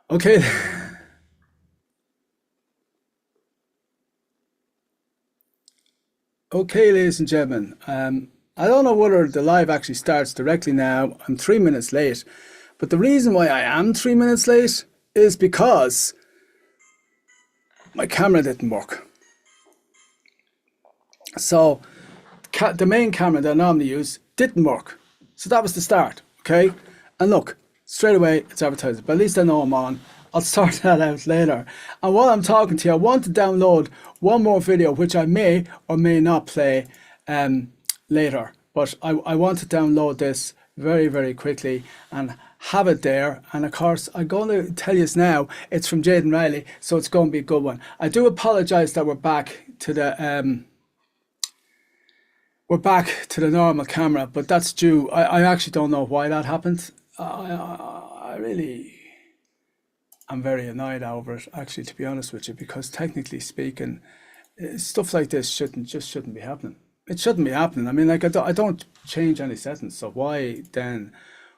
Okay. Okay, ladies and gentlemen. I don't know whether the live actually starts directly now. I'm 3 minutes late. But the reason why I am 3 minutes late is because my camera didn't work. So the main camera that I normally use didn't work. So that was the start, okay? And look, straight away it's advertising, but at least I know I'm on. I'll sort that out later. And while I'm talking to you, I want to download one more video, which I may or may not play later. But I want to download this very, very quickly and have it there. And of course, I'm going to tell you now, it's from Jadyn Rylee, so it's going to be a good one. I do apologize that we're back to the normal camera, but that's due. I actually don't know why that happened. I'm very annoyed over it, actually, to be honest with you, because technically speaking, stuff like this shouldn't be happening. It shouldn't be happening. I mean, like, I don't change any settings, so why then,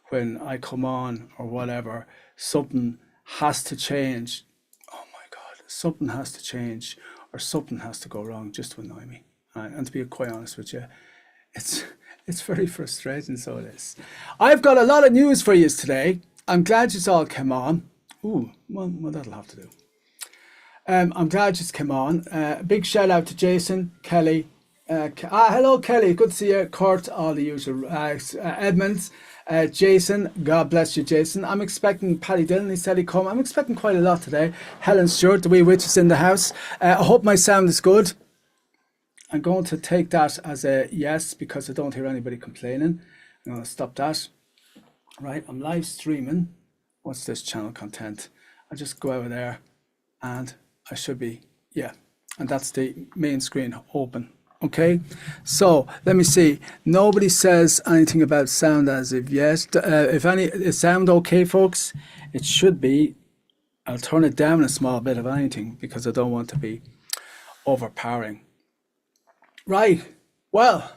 when I come on or whatever, something has to change? Oh my God, something has to change or something has to go wrong just to annoy me. And to be quite honest with you, it's very frustrating, so it is. I've got a lot of news for you today. I'm glad you all came on. Ooh, well, that'll have to do. I'm glad you came on. Big shout out to Jason, Kelly. Hello, Kelly. Good to see you. Kurt, all the usual. Edmonds, Jason. God bless you, Jason. I'm expecting Paddy Dillon. He said he'd come. I'm expecting quite a lot today. Helen Stewart, the wee witch, is in the house. I hope my sound is good. I'm going to take that as a yes because I don't hear anybody complaining. I'm going to stop that. Right, I'm live streaming. What's this channel content? I just go over there and I should be, yeah, and that's the main screen open. Okay, so let me see. Nobody says anything about sound as of yet. If any, is sound okay, folks? It should be. I'll turn it down a small bit of anything because I don't want to be overpowering. Right, well,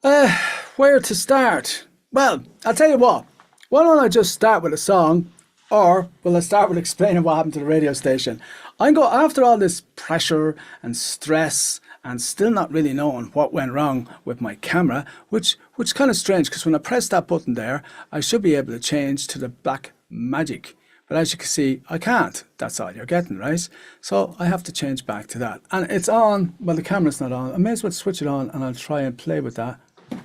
where to start? Well, I'll tell you what. Why don't I just start with a song, or will I start with explaining what happened to the radio station? After all this pressure and stress and still not really knowing what went wrong with my camera, which is kind of strange because when I press that button there, I should be able to change to the black magic. But as you can see, I can't. That's all you're getting, right? So I have to change back to that. And it's on, well, the camera's not on. I may as well switch it on and I'll try and play with that.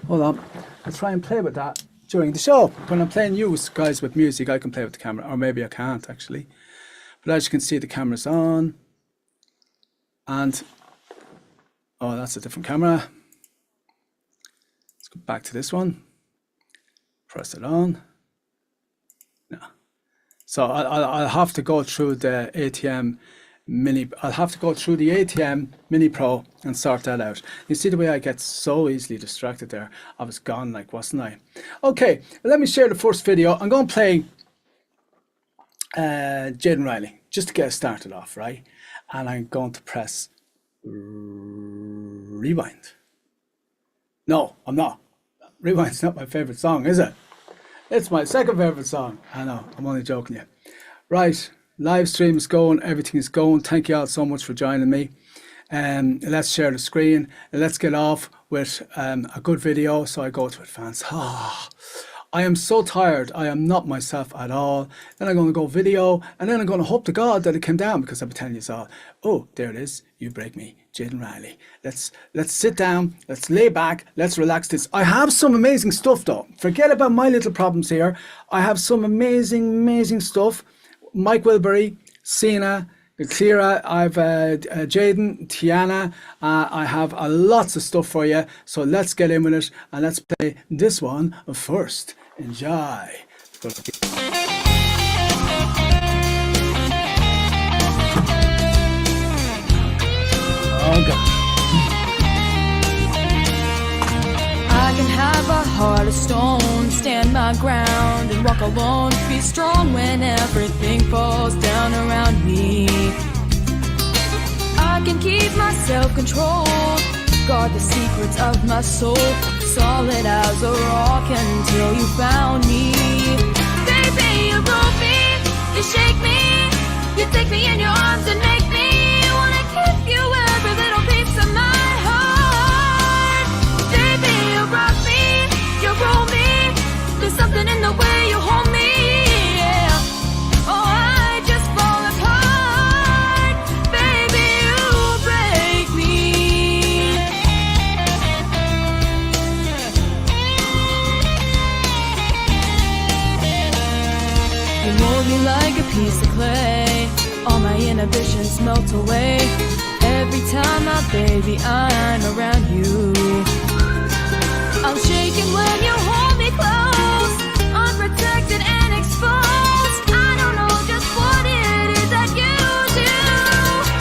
Hold on, I'll try and play with that during the show. When I'm playing you guys with music, I can play with the camera, or maybe I can't actually. But as you can see, the camera's on. And, oh, that's a different camera. Let's go back to this one. Press it on. No. So I'll have to go through the ATM Mini. I'll have to go through the ATM Mini Pro and sort that out. You see the way I get so easily distracted there. I was gone, like, wasn't I? Okay, let me share the first video. I'm going to play Jadyn Rylee just to get us started off, right? And I'm going to press rewind. No, I'm not. Rewind's not my favorite song, is it? It's my second favorite song. I know, I'm only joking you. Right, live stream is going, everything is going. Thank you all so much for joining me. Let's share the screen. Let's get off with a good video. So I go to advance. I am so tired. I am not myself at all. Then I'm going to go video, and then I'm going to hope to God that it came down, because I'll be telling you all, oh, there it is. You break me, Jadyn Rylee. Let's sit down. Let's lay back. Let's relax this. I have some amazing stuff though. Forget about my little problems here. I have some amazing stuff. Mike Wilbury, Sina, Cleara, I've Jadyn, TIANA. I have lots of stuff for you. So let's get in with it, and let's play this one first. Enjoy. Oh God. I can have a heart of stone, stand my ground and walk alone, be strong when everything falls down around me. I can keep my self-control, guard the secrets of my soul, solid as a rock until you found me. Baby, you broke me. You mold me like a piece of clay. All my inhibitions melt away. Every time, my baby, I'm around you. I'm shaking when you hold me close, unprotected and exposed. I don't know just what it is that you do.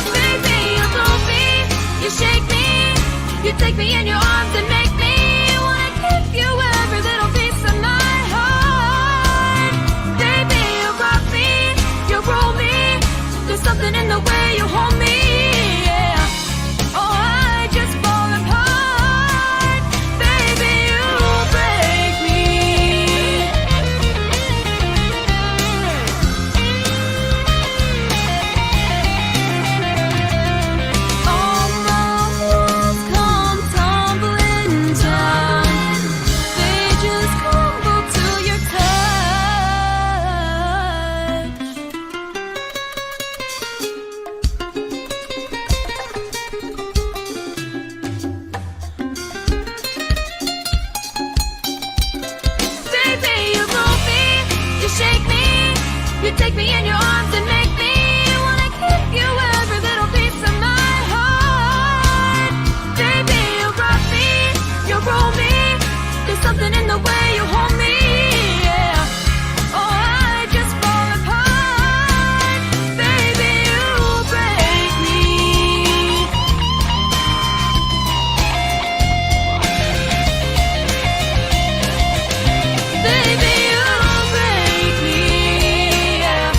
Baby, you move me, you shake me, you take me in your arms and make me wanna give you every little piece of my heart. Baby, you rock me, you roll me. There's something in the way you hold me. Yeah. Oh, I just fall apart. Baby, you break me. All my walls come tumbling down. They just crumble to your touch. Baby, you move me, you shake me, you take me in your arms and make me wanna give you every little piece of my heart. Baby, you rock me, you roll me. There's something in the way you hold me. Yeah. Oh, I just fall apart. Baby, you break me. Baby, you break me. Yeah.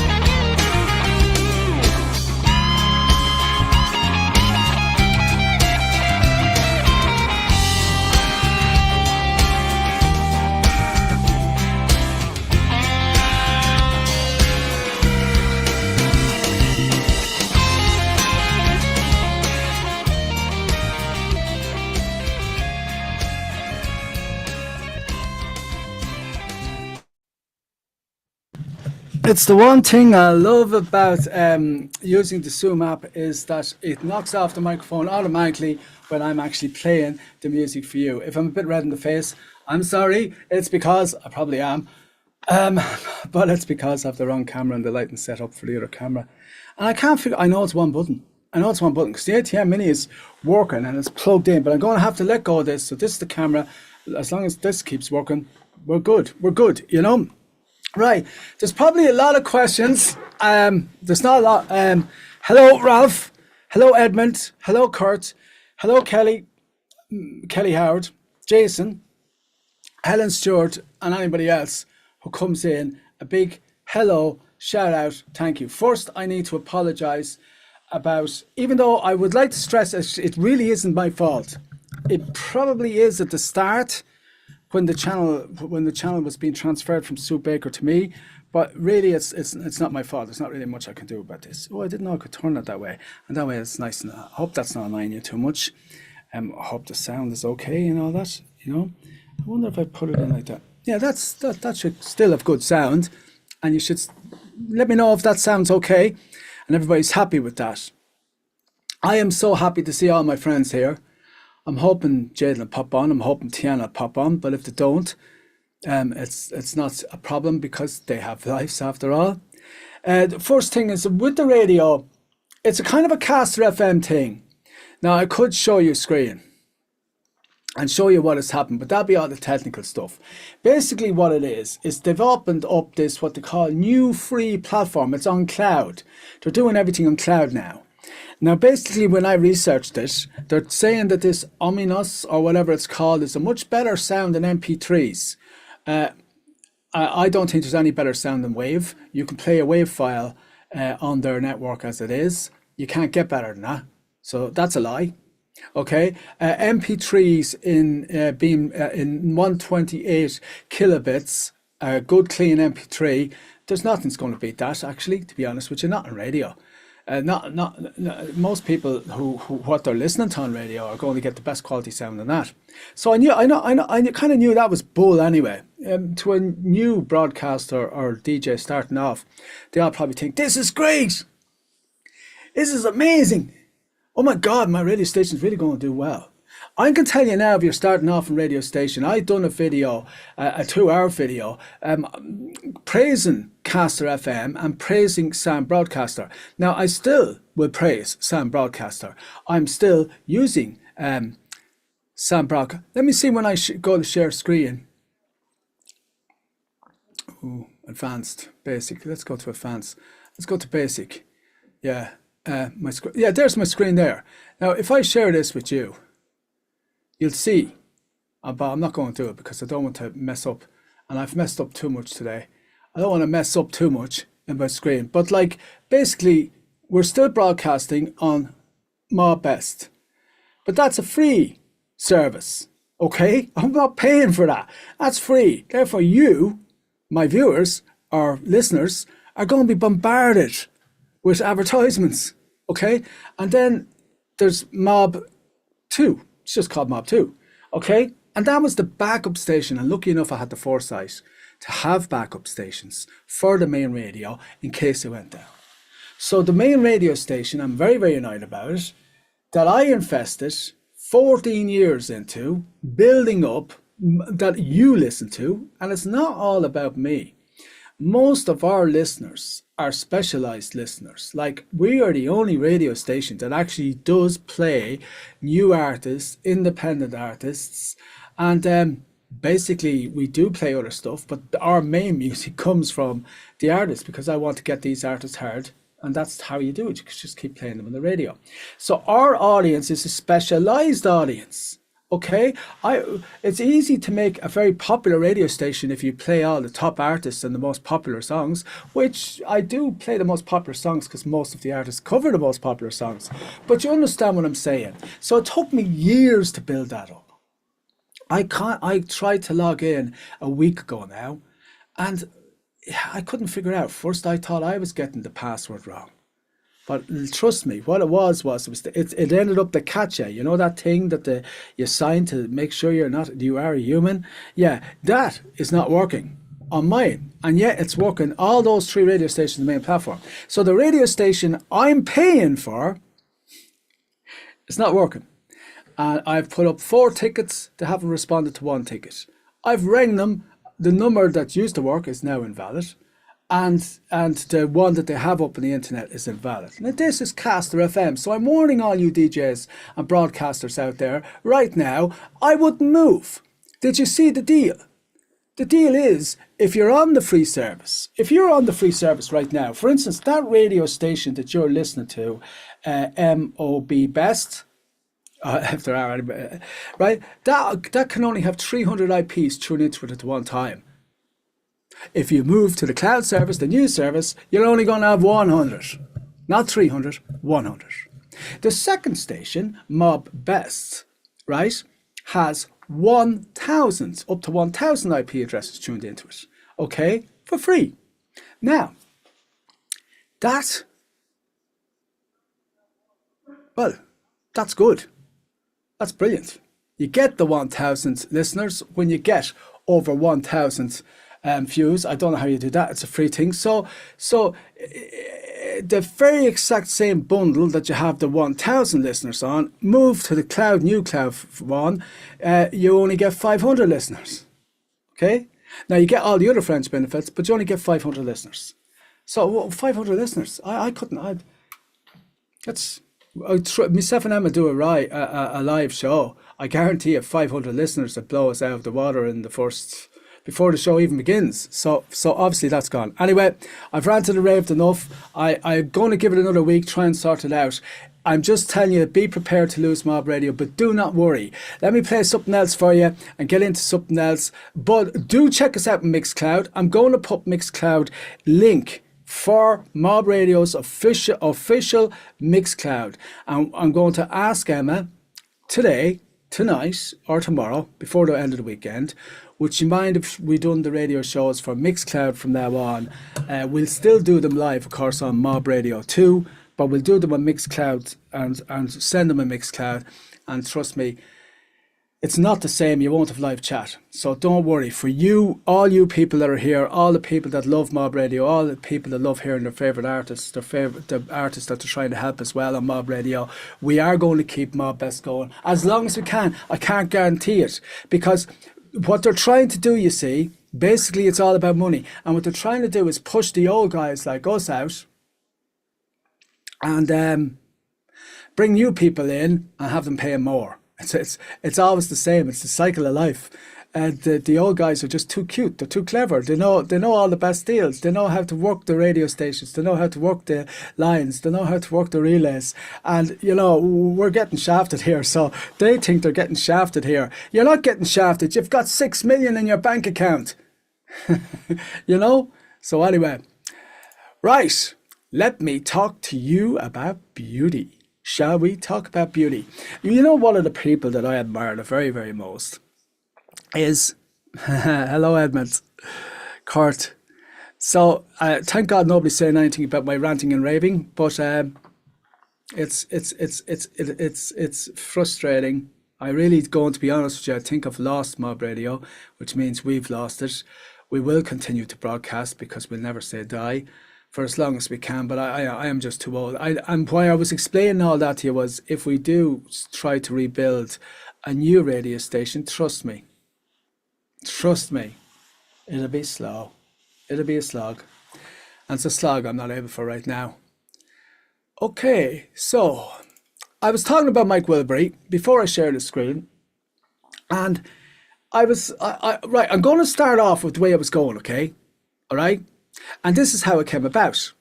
It's the one thing I love about using the Zoom app is that it knocks off the microphone automatically when I'm actually playing the music for you. If I'm a bit red in the face, I'm sorry. It's because I probably am, but it's because I have the wrong camera and the lighting set up for the other camera. And I can't figure. I know it's one button. I know it's one button because the ATM Mini is working and it's plugged in, but I'm going to have to let go of this. So this is the camera. As long as this keeps working, we're good. We're good. You know. Right, there's probably a lot of questions. There's not a lot. Hello, Ralph. Hello, Edmund. Hello, Kurt. Hello, Kelly. Kelly Howard. Jason. Helen Stewart. And anybody else who comes in. A big hello, shout out, thank you. First, I need to apologise about, even though I would like to stress it really isn't my fault. It probably is at the start, when the channel was being transferred from Sue Baker to me, but really it's not my fault. There's not really much I can do about this. Oh, I didn't know I could turn it that way, and that way it's nice. And I hope that's not annoying you too much. I hope the sound is okay and all that. You know, I wonder if I put it in like that. Yeah, that should still have good sound, and you should let me know if that sounds okay, and everybody's happy with that. I am so happy to see all my friends here. I'm hoping Jadyn will pop on. I'm hoping TIANA will pop on. But if they don't, it's not a problem because they have lives after all. The first thing is with the radio, it's a kind of a caster FM thing. Now I could show you a screen and show you what has happened, but that'll be all the technical stuff. Basically what it is they've opened up this what they call new free platform. It's on cloud. They're doing everything on cloud now. Now, basically, when I researched it, they're saying that this Ominous, or whatever it's called, is a much better sound than MP3s. I don't think there's any better sound than Wave. You can play a Wave file on their network as it is. You can't get better than that. So that's a lie. Okay, MP3s in 128 kilobits, good clean MP3. There's nothing's going to beat that, actually, to be honest with you, not on radio. Most people who what they're listening to on radio are going to get the best quality sound than that. So I kind of knew that was bull anyway. To a new broadcaster or DJ starting off, they all probably think, this is great, this is amazing, oh my god, my radio station's really going to do well. I can tell you now, if you're starting off in radio station, I've done a video, a 2-hour video, praising Caster FM and praising Sound Broadcaster. Now, I still will praise Sound Broadcaster. I'm still using Sound Broadcaster. Let me see when I go to share screen. Ooh, advanced, basic. Let's go to advanced. Let's go to basic. Yeah, my screen. Yeah, there's my screen there. Now, if I share this with you, you'll see, but I'm not going to do it because I don't want to mess up, and I've messed up too much today. I don't want to mess up too much in my screen, but like basically we're still broadcasting on Mob Best, but that's a free service, okay? I'm not paying for that. That's free. Therefore you, my viewers or listeners, are going to be bombarded with advertisements, okay? And then there's Mob 2. It's just called Mob 2, okay? And that was the backup station, and lucky enough I had the foresight to have backup stations for the main radio in case it went down. So the main radio station, I'm very, very annoyed about it, that I invested 14 years into building up, that you listen to, and it's not all about me. Most of our listeners are specialized listeners. Like, we are the only radio station that actually does play new artists, independent artists, and basically we do play other stuff, but our main music comes from the artists, because I want to get these artists heard, and that's how you do it. You just keep playing them on the radio. So our audience is a specialized audience. Okay, it's easy to make a very popular radio station if you play all the top artists and the most popular songs, which I do play the most popular songs because most of the artists cover the most popular songs. But you understand what I'm saying. So it took me years to build that up. I tried to log in a week ago now, and I couldn't figure out. First, I thought I was getting the password wrong. But trust me, what it was it ended up the catcha. You know that thing that you sign to make sure you are a human? Yeah, that is not working on mine. And yet it's working all those 3 radio stations on the main platform. So the radio station I'm paying for, it's not working. And I've put up 4 tickets. They haven't responded to 1 ticket. I've rang them. The number that used to work is now invalid. And the one that they have up on the internet is invalid. Now this is Caster FM, so I'm warning all you DJs and broadcasters out there right now, I wouldn't move. Did you see the deal? The deal is, if you're on the free service right now, for instance, that radio station that you're listening to, MOB Best, if there are any, right, that can only have 300 IPs tuned into it at one time. If you move to the cloud service, the new service, you're only going to have 100. Not 300, 100. The second station, Mob Best, right, has 1,000, up to 1,000 IP addresses tuned into it, okay, for free. Now, that's good. That's brilliant. You get the 1,000 listeners when you get over 1,000 views. I don't know how you do that. It's a free thing. So the very exact same bundle that you have the 1,000 listeners on, move to the new cloud one, you only get 500 listeners. Okay? Now you get all the other French benefits, but you only get 500 listeners. So 500 listeners. Myself and Emma do a live show. I guarantee you 500 listeners that blow us out of the water in the first, before the show even begins. So obviously that's gone. Anyway, I've ranted and raved enough. I'm going to give it another week, try and sort it out. I'm just telling you, be prepared to lose Mob Radio, but do not worry. Let me play something else for you and get into something else. But do check us out on Mixcloud. I'm going to put Mixcloud link for Mob Radio's official Mixcloud. And I'm going to ask Emma today, tonight, or tomorrow, before the end of the weekend, would you mind if we done the radio shows for Mixcloud from now on? We'll still do them live, of course, on Mob Radio 2, but we'll do them on Mixcloud and send them a Mixcloud. And trust me, it's not the same. You won't have live chat. So don't worry. For you, all you people that are here, all the people that love Mob Radio, all the people that love hearing their favourite artists, the artists that they're trying to help as well on Mob Radio, we are going to keep Mob Best going as long as we can. I can't guarantee it, because what they're trying to do, you see, basically it's all about money. And what they're trying to do is push the old guys like us out and bring new people in and have them paying more. It's always the same. It's the cycle of life. And the old guys are just too cute. They're too clever. They know all the best deals. They know how to work the radio stations. They know how to work the lines. They know how to work the relays. And, you know, we're getting shafted here. So they think they're getting shafted here. You're not getting shafted. You've got 6 million in your bank account. You know? So anyway, right. Let me talk to you about beauty. Shall we talk about beauty? You know, one of the people that I admire the very, very most is, hello Edmund, Kurt. So thank God nobody's saying anything about my ranting and raving, but it's frustrating. I really, going to be honest with you, I think I've lost Mob Radio, which means we've lost it. We will continue to broadcast because we'll never say die for as long as we can, but I am just too old. And why I was explaining all that to you was, if we do try to rebuild a new radio station, trust me, it'll be slow. It'll be a slog. And it's a slog I'm not able for right now. Okay, so I was talking about Mike Wilbury before I shared the screen, and right, I'm going to start off with the way I was going, okay? All right? And this is how it came about.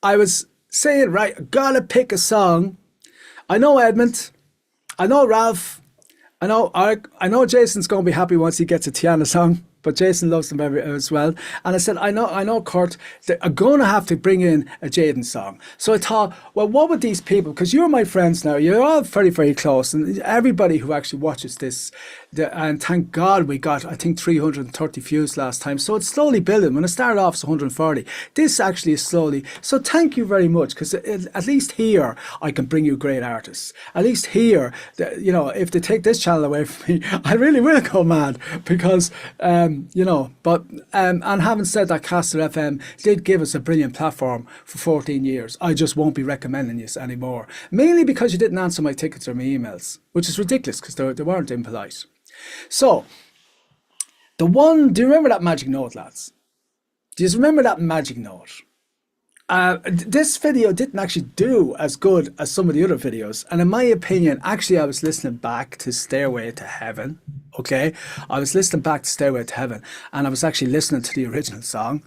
I was saying, right, I gotta pick a song. I know Edmund, I know Ralph, I know Jason's gonna be happy once he gets a TIANA song, but Jason loves them as well. And I said, I know Kurt, I'm gonna have to bring in a Jadyn song. So I thought, well, what would these people, because you're my friends now, you're all very, very close, and everybody who actually watches this, and thank God we got, I think, 330 views last time. So it's slowly building. When I started off, it's 140. This actually is slowly. So thank you very much, because at least here I can bring you great artists. At least here, you know, if they take this channel away from me, I really will go mad, because, you know, but, and having said that, Caster FM did give us a brilliant platform for 14 years. I just won't be recommending this anymore. Mainly because you didn't answer my tickets or my emails, which is ridiculous, because they weren't impolite. So, do you remember that magic note, lads? Do you remember that magic note? This video didn't actually do as good as some of the other videos. And in my opinion, actually, I was listening back to Stairway to Heaven. Okay? I was listening back to Stairway to Heaven. And I was actually listening to the original song.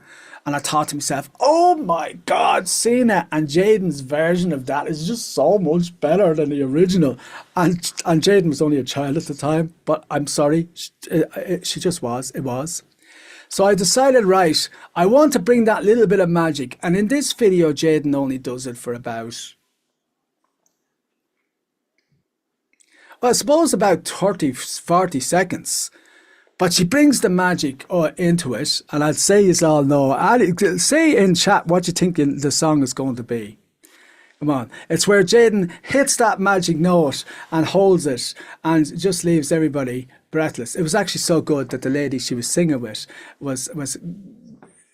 And I thought to myself, oh my God, Sina and Jadyn's version of that is just so much better than the original. And Jadyn was only a child at the time, but I'm sorry, she just was, it was. So I decided, right, I want to bring that little bit of magic. And in this video, Jadyn only does it for about, well, I suppose about 30, 40 seconds. But she brings the magic into it, and I'd say you all know. Say in chat what you think the song is going to be. Come on. It's where Jadyn hits that magic note and holds it and just leaves everybody breathless. It was actually so good that the lady she was singing with was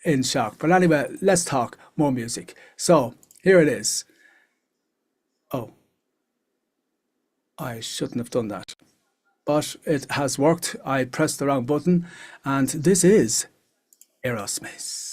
in shock. But anyway, let's talk more music. So, here it is. Oh. I shouldn't have done that. But it has worked. I pressed the wrong button, and this is Aerosmith.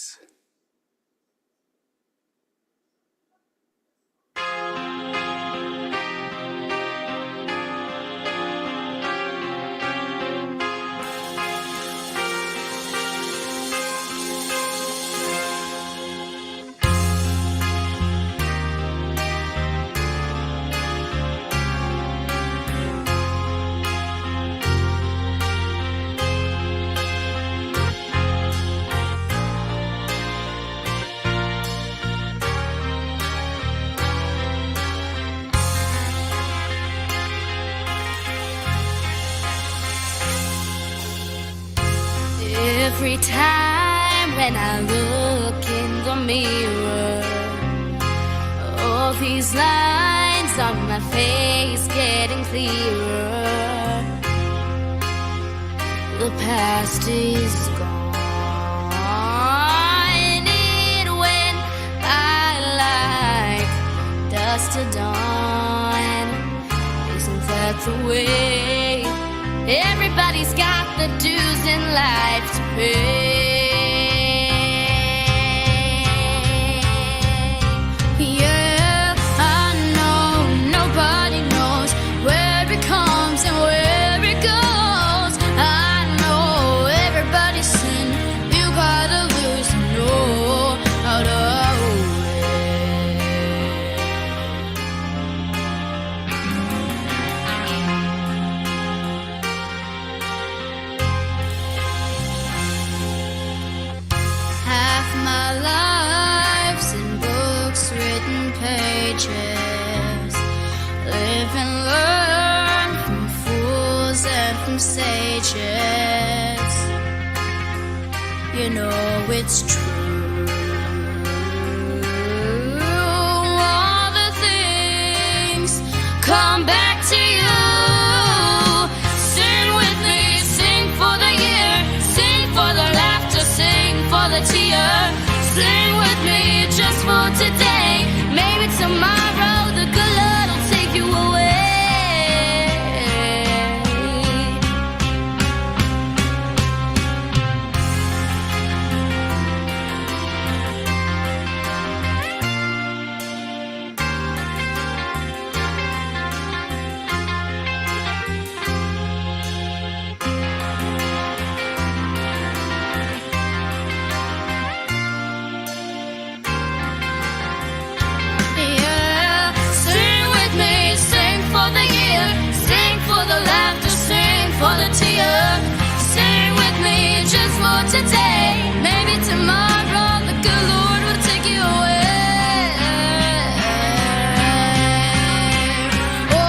Every time when I look in the mirror, all these lines on my face getting clearer. the past is gone. It went by like dust to dawn. Isn't that the way? Everybody's got the dues in life to pay. Yeah, I know nobody knows where it comes and where it goes. I know everybody's sin. You gotta lose to know how to half my life's in books, written pages. Live and learn from fools and from sages. You know it's true. All the things come back to you. Sing with me, sing for the year, sing for the laughter, sing for the tear. Sing with me just for today. Maybe tomorrow the good Lord will take you away. Yeah, sing with me, sing for the year, sing for the laughter, sing for the tear. Sing with me just for today. Maybe tomorrow the good Lord will take you away. Oh,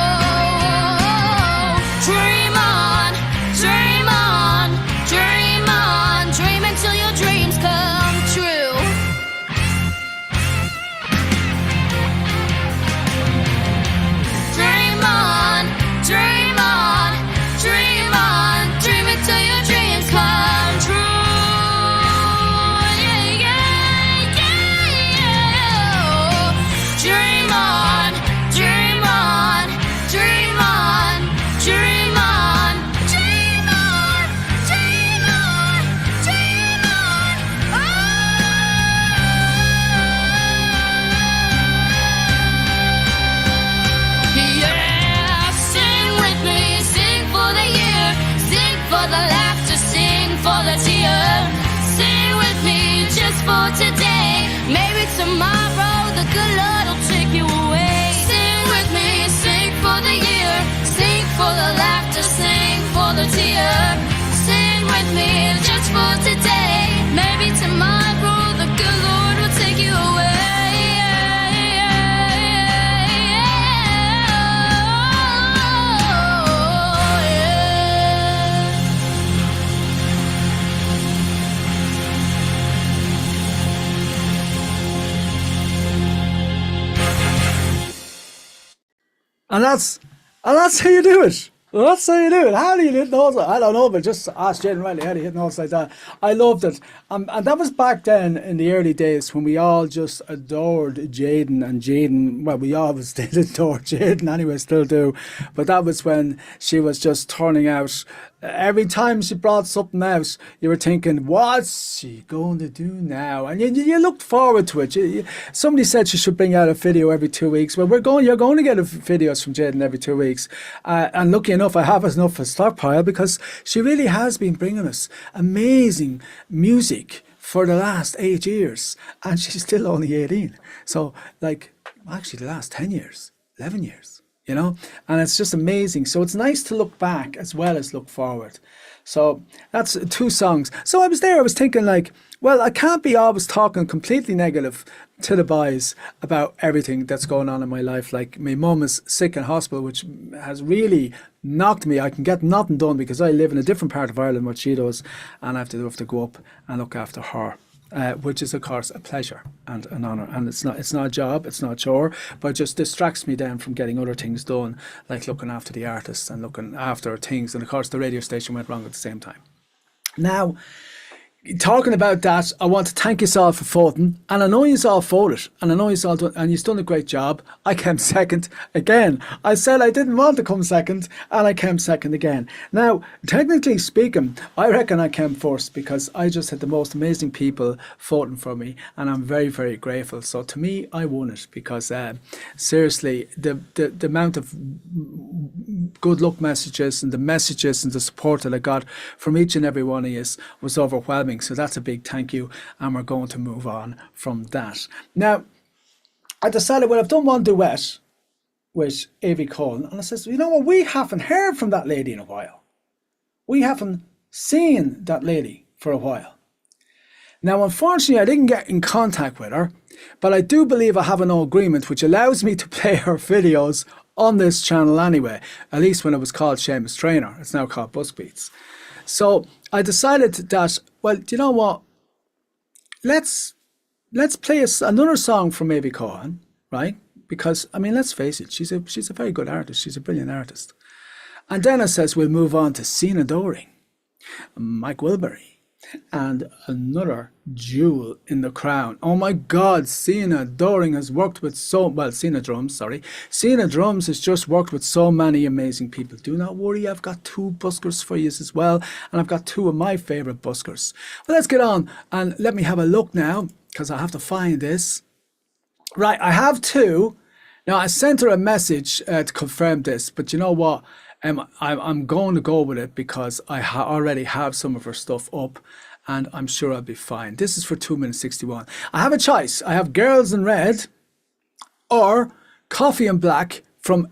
dream on, dream on, dream on, dream until your dreams come true. Dream on, dream on, dream on, dream until your dreams come true. Yeah, yeah, yeah. Dream on, dream on, dream on, dream on, dream on, dream on, dream on. Yeah, sing with me, sing for the year, sing for the laughter, sing for the tear. Sing with me just for today. Maybe tomorrow the good Lord will take you away. Sing with me, sing for the year, sing for the laughter, sing for the tear. Sing with me just for today. Maybe tomorrow the good Lord will take you away. And that's how you do it. That's how you do it. How do you hit notes? I don't know, but just ask Jadyn Rylee how do you hit notes like that. I loved it. And that was back then in the early days when we all just adored Jadyn and Jadyn. Well, we always did adore Jadyn anyway, still do. But that was when she was just turning out. Every time she brought something out, you were thinking, what's she going to do now? And you looked forward to it. Somebody said she should bring out a video every 2 weeks. Well, you're going to get videos from Jadyn every 2 weeks. And lucky enough, I have enough for stockpile because she really has been bringing us amazing music for the last 8 years. And she's still only 18. So, actually the last 10 years, 11 years. And it's just amazing. So it's nice to look back as well as look forward. So that's 2 songs. So I was thinking well, I can't be always talking completely negative to the boys about everything that's going on in my life. Like my mum is sick in hospital, which has really knocked me. I can get nothing done because I live in a different part of Ireland what she does, and I have to go up and look after her. Which is of course a pleasure and an honour, and it's not a job, it's not a chore, but it just distracts me then from getting other things done, like looking after the artists and looking after things. And of course the radio station went wrong at the same time. Now, talking about that, I want to thank you all for voting, and I know you all voted, and I know you all done, and you've done a great job. I came second again. I said I didn't want to come second, and I came second again. Now, technically speaking, I reckon I came first because I just had the most amazing people voting for me, and I'm very, very grateful. So to me, I won it because seriously, the amount of good luck messages and the messages and the support that I got from each and every one of you was overwhelming. So that's a big thank you, and we're going to move on from that. Now, I decided, well, I've done one duet with AVIV Links, and I says, you know what, we haven't heard from that lady in a while. We haven't seen that lady for a while. Now, unfortunately, I didn't get in contact with her, but I do believe I have an agreement which allows me to play her videos on this channel anyway, at least when it was called Seamus Trainer. It's now called Buskbeats. So I decided that, well, do you know what? Let's play another song from AVIV Links, right? Because, I mean, let's face it, she's a very good artist. She's a brilliant artist. And then it says we'll move on to Sina Links, Mike Wilbury, and another jewel in the crown. Oh my God, Sina Links has worked with Sina Drums has just worked with so many amazing people. Do not worry, I've got 2 buskers for you as well, and I've got 2 of my favourite buskers. Well, let's get on and let me have a look now, because I have to find this. Right, I have 2. Now, I sent her a message to confirm this, but you know what? I'm going to go with it because I already have some of her stuff up, and I'm sure I'll be fine. This is for 2 minutes 61. I have a choice. I have Girls in Red or Coffee in Black from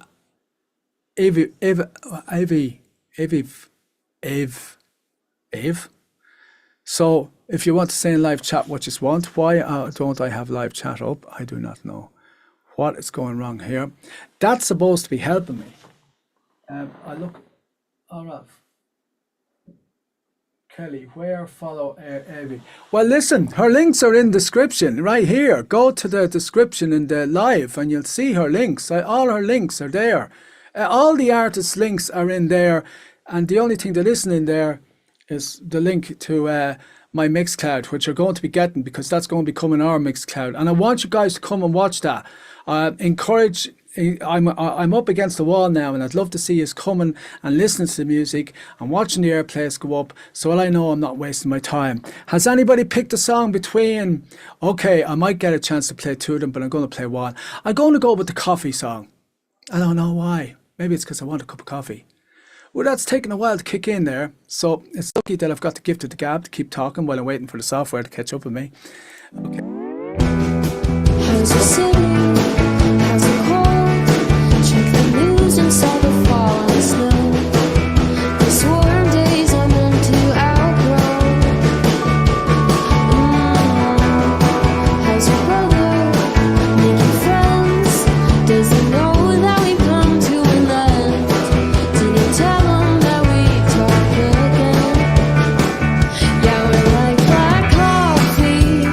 AVIV. So if you want to say in live chat what you want, why don't I have live chat up? I do not know what is going wrong here. That's supposed to be helping me. I look, all right. Kelly, where follow AVIV? Well, listen, her links are in the description right here. Go to the description in the live and you'll see her links. All her links are there. All the artists' links are in there. And the only thing that isn't in there is the link to my Mixcloud, which you're going to be getting because that's going to be coming our Mixcloud. And I want you guys to come and watch that. Encourage. I'm up against the wall now, and I'd love to see us coming and listening to the music and watching the airplays go up, so I know I'm not wasting my time. Has anybody picked a song between? Okay, I might get a chance to play 2 of them, but I'm going to play 1. I'm going to go with the coffee song. I don't know why. Maybe it's because I want a cup of coffee. Well, that's taken a while to kick in there, so it's lucky that I've got the gift of the gab to keep talking while I'm waiting for the software to catch up with me. Okay. How's the city? How's the cold? Check the news and saw the fall and snow. The swarm days are meant to outgrow. How's your brother? Making friends? Does he know that we've come to an end? Did you tell him that we talk again? Yeah, we're like black coffee,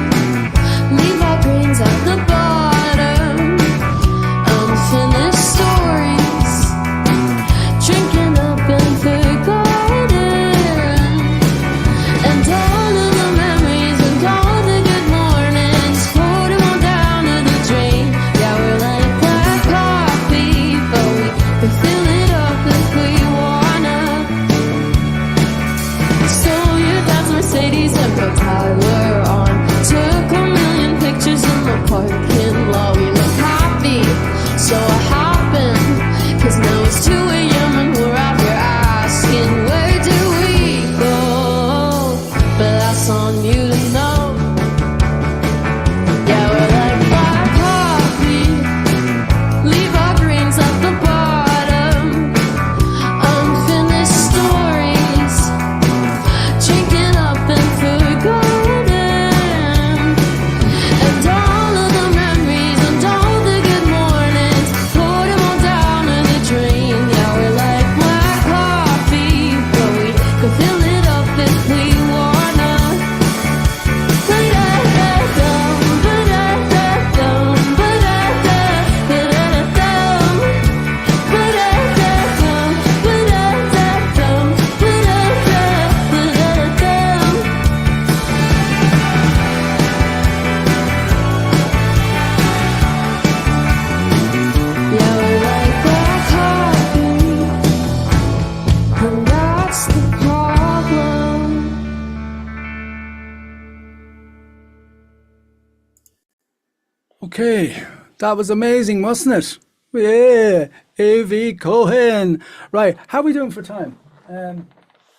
Okay, that was amazing, wasn't it? Yeah, AV Cohen. Right, how are we doing for time?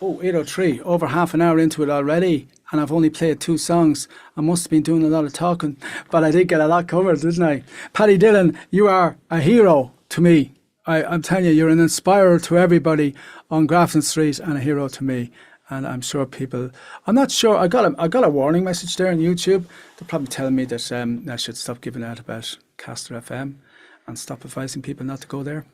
Oh, 8:03, over half an hour into it already, and I've only played 2 songs. I must have been doing a lot of talking, but I did get a lot covered, didn't I? Paddy Dillon, you are a hero to me. I'm telling you, you're an inspirer to everybody on Grafton Street and a hero to me. And I'm sure people, I'm not sure, I got a warning message there on YouTube. They're probably telling me that I should stop giving out about Castor FM and stop advising people not to go there.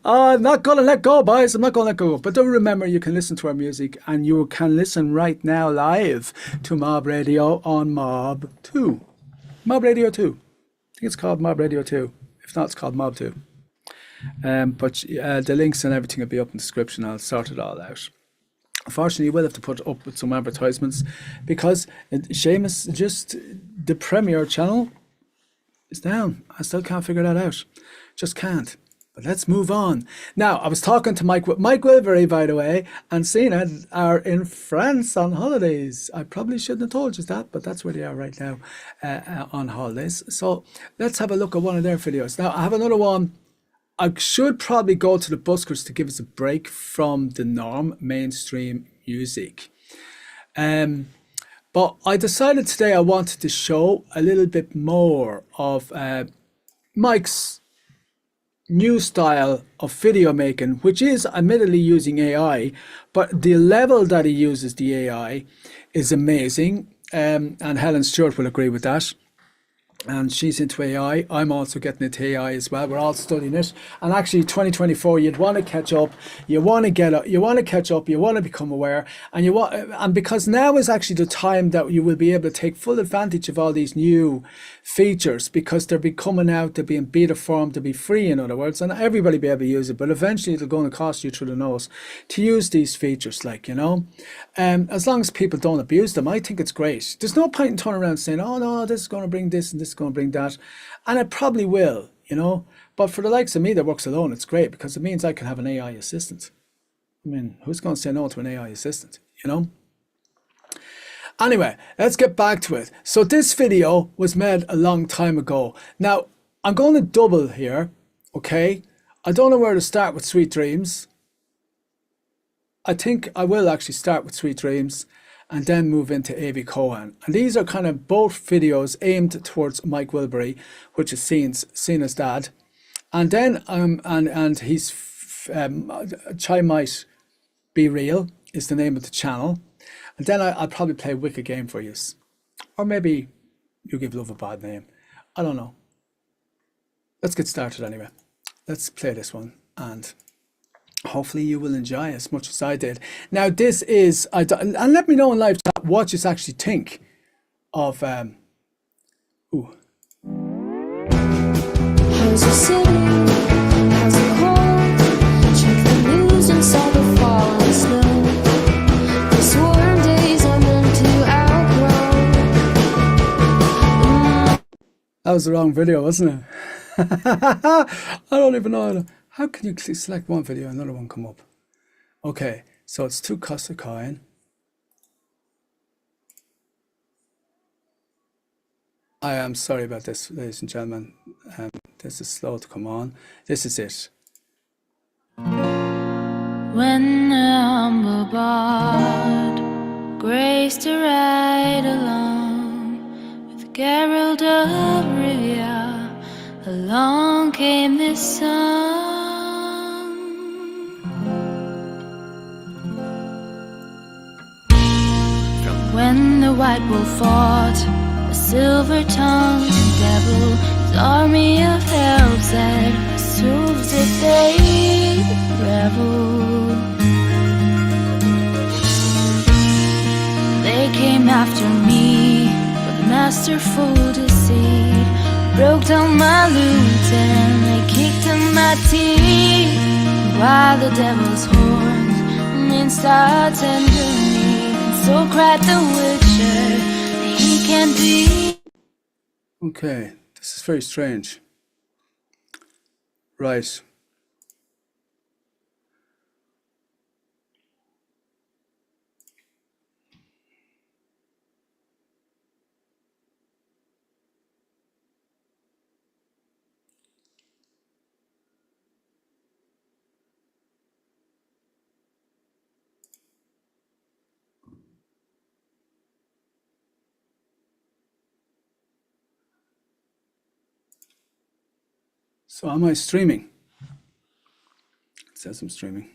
I'm not going to let go, boys. I'm not going to let go. But do remember, you can listen to our music, and you can listen right now live to Mob Radio on Mob 2. Mob Radio 2. I think it's called Mob Radio 2. If not, it's called Mob 2. But the links and everything will be up in the description. I'll sort it all out. Unfortunately, you will have to put up with some advertisements because Seamus, just the Premier channel is down. I still can't figure that out. Just can't. But let's move on. Now, I was talking to Mike Wilbury, by the way, and Sina are in France on holidays. I probably shouldn't have told you that, but that's where they are right now on holidays. So let's have a look at one of their videos. Now, I have another one. I should probably go to the Buskers to give us a break from the norm mainstream music. But I decided today I wanted to show a little bit more of Mike's new style of video making, which is admittedly using AI, but the level that he uses the AI is amazing. And Helen Stewart will agree with that. And she's into AI. I'm also getting into AI as well. We're all studying it. And actually, 2024, you'd want to catch up. You want to get up. You want to catch up. You want to become aware. And because now is actually the time that you will be able to take full advantage of all these new features, because they're coming out. They're being beta form to be free, in other words, and everybody will be able to use it. But eventually, it'll going to cost you through the nose to use these features, like, you know. As long as people don't abuse them, I think it's great. There's no point in turning around saying, "Oh no, this is going to bring this and this is going to bring that," and it probably will, you know. But for the likes of me that works alone, it's great because it means I can have an AI assistant. I mean, who's going to say no to an AI assistant, you know? Anyway, let's get back to it. So this video was made a long time ago. Now, I'm going to double here, okay? I don't know where to start with Sweet Dreams. I think I will actually start with Sweet Dreams and then move into AV Cohen. And these are kind of both videos aimed towards Mike Wilbury, which is Sina's dad. And then, and he's, Chai Might Be Real is the name of the channel. And then I'll probably play a Wicked game for you. Or maybe You Give Love a Bad Name. I don't know. Let's get started anyway. Let's play this one, and hopefully you will enjoy as much as I did. Now this is, and let me know in live chat what you actually think of, ooh. How's your city? How's it cold? Check the news and saw the fall and snow. These warm days I'm meant to outgrow. That was the wrong video, wasn't it? I don't even know how can you select one video and another one come up. Okay, so it's 2 cost a coin. I am sorry about this, ladies and gentlemen. This is slow to come on. This is it. When the humble bard graced to ride along with Geralt of Rivia, along came this song. From when the white wolf fought the silver-tongued devil, his army of elves that souls that they revel. They came after me with masterful deceit, broke down my lute and they kicked in my teeth, while the devil's horns minced our tender meat. And so cried the witcher, he can't be. Okay, this is very strange. Right. So am I streaming? It says I'm streaming.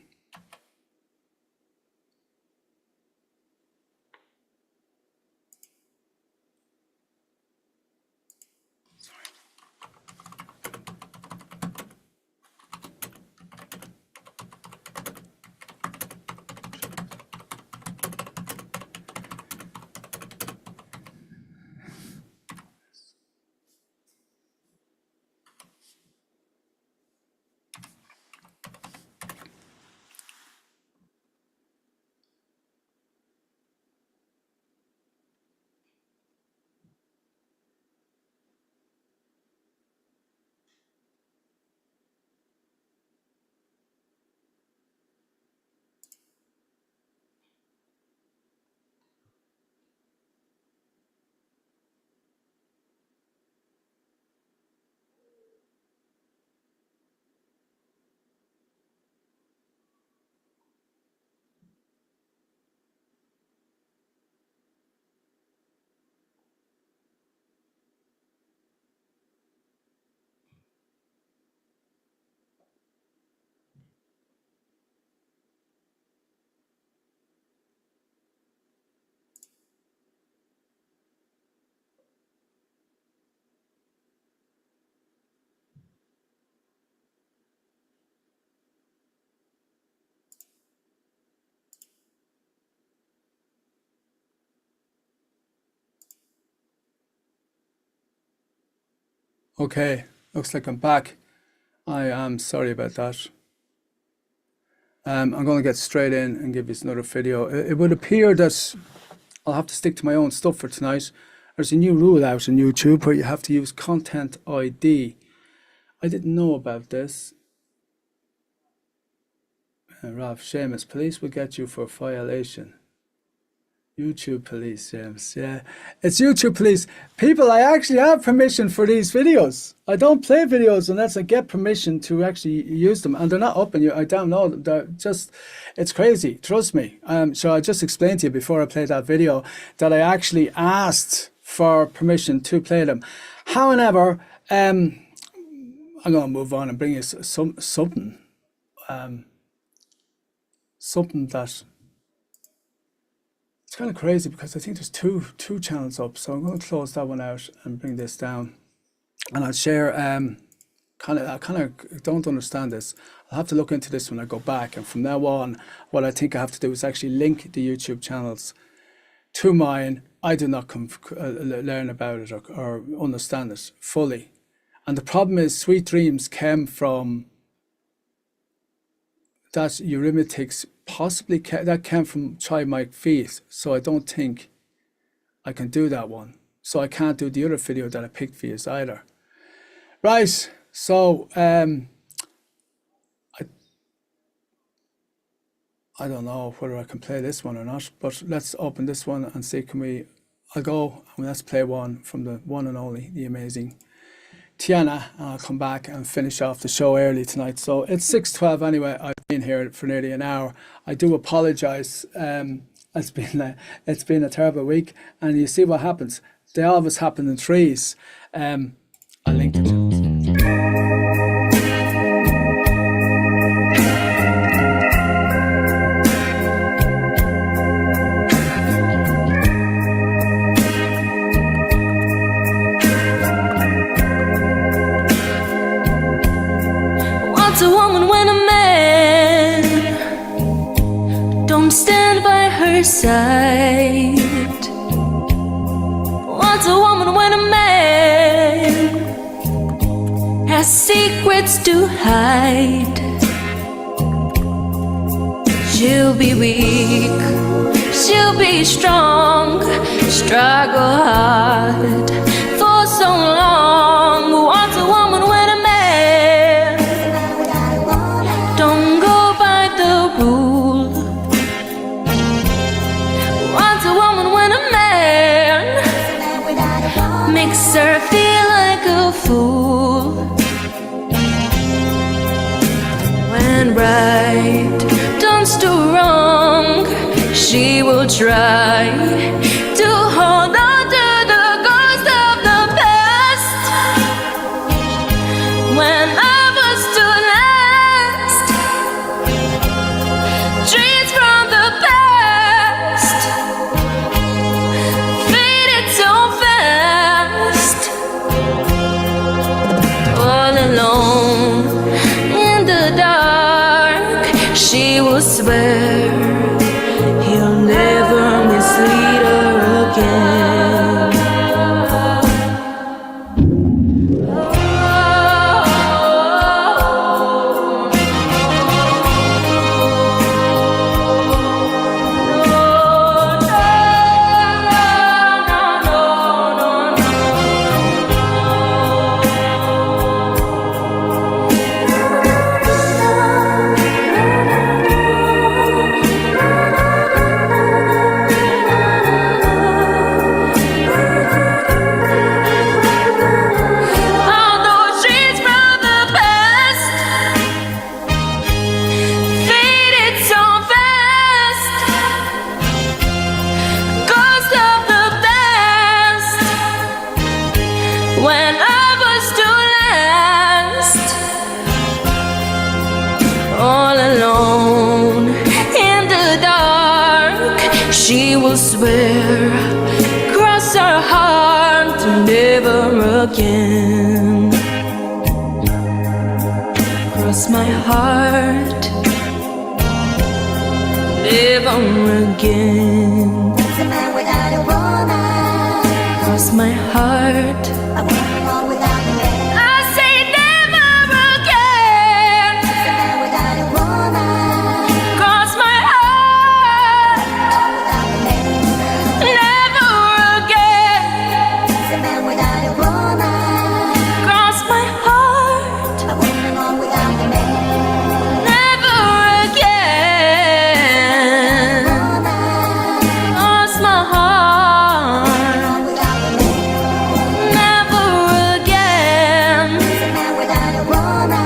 Okay, looks like I'm back. I am sorry about that. I'm going to get straight in and give you another video. It would appear that I'll have to stick to my own stuff for tonight. There's a new rule out on YouTube where you have to use Content ID. I didn't know about this. Ralph, Seamus, police will get you for violation. YouTube police, Seamus, yeah. It's YouTube police. People, I actually have permission for these videos. I don't play videos unless I get permission to actually use them. And they're not up and I download them. They're just, it's crazy, trust me. So I just explained to you before I played that video that I actually asked for permission to play them. However, I'm going to move on and bring you something. Something that it's kind of crazy because I think there's two channels up, so I'm going to close that one out and bring this down, and I'll share. I kind of don't understand this. I'll have to look into this when I go back, and from now on, what I think I have to do is actually link the YouTube channels to mine. I do not learn about it or understand it fully, and the problem is Sweet Dreams came from. That Eurythmics possibly that came from Rhy McPhilips, so I don't think I can do that one. So I can't do the other video that I picked for you either. Right, so I don't know whether I can play this one or not, but let's open this one and see I'll go and let's play one from the one and only, the amazing TIANA, and I'll come back and finish off the show early tonight. So it's 6:12 anyway. I've been here for nearly an hour. I do apologize. It's been a terrible week, and you see what happens. They always happen in threes. I'll link it. What's a woman when a man don't stand by her side? What's a woman when a man has secrets to hide? She'll be weak, she'll be strong, struggle hard for so long. What's a woman when a man don't go by the rule? What's a woman when a man makes her feel like a fool? When right turns to wrong, she will try to hold on to the ghost of the past. When I when I was to last, all alone in the dark. She will swear, cross her heart, never again. Cross my heart, never again. It's a man without a woman. Cross my heart, I won't go without a man. I say never again. It's a man without a woman. Cross my heart, Without a man. never again. It's a man without a woman. Cross my heart, I won't go without a man. never again. Cross my heart, Without a man. never again. It's a man without a woman.